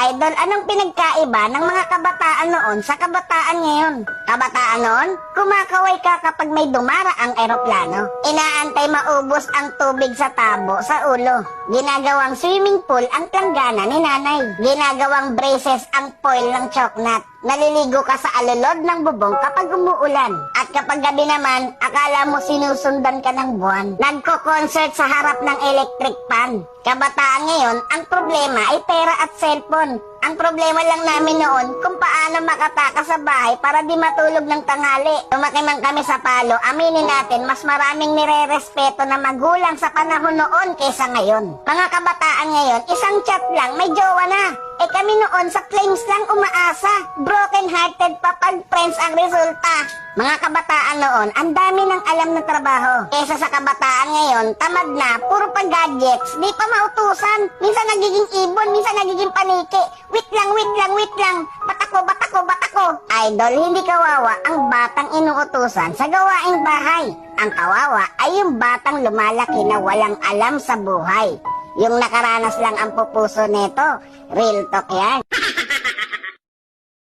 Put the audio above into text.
Idol, anong pinagkaiba ng mga kabataan noon sa kabataan ngayon? Kabataan noon, kumakaway ka kapag may dumaraang eroplano. Inaantay maubos ang tubig sa tabo sa ulo. Ginagawang swimming pool ang planggana ni nanay. Ginagawang braces ang foil ng choknat. Naliligo ka sa alulod ng bubong kapag umuulan. At kapag gabi naman, akala mo sinusundan ka ng buwan. Nagko-concert sa harap ng electric fan. Kabataan ngayon, ang problema ay pera at cellphone. Ang problema lang namin noon kung paano makatakas sa bahay para di matulog ng tanghali. Lumaki man kami sa Palo, aminin natin mas maraming nire-respeto na magulang sa panahon noon kaysa ngayon. Mga kabataan ngayon, isang chat lang, may jowa na. Eh kami noon sa flames lang umaasa. Broken hearted pa pag friends ang resulta. Mga kabataan noon, ang dami ng alam na trabaho. Kesa sa kabataan ngayon, tamad na, puro pa gadgets, di pa mautusan. Minsan nagiging ibon, minsan nagiging paniki. Wait lang. Batako. Idol, hindi kawawa ang batang inuutusan sa gawaing bahay. Ang kawawa ay yung batang lumalaki na walang alam sa buhay. Yung nakaranas lang ang pupuso nito. Real talk yan.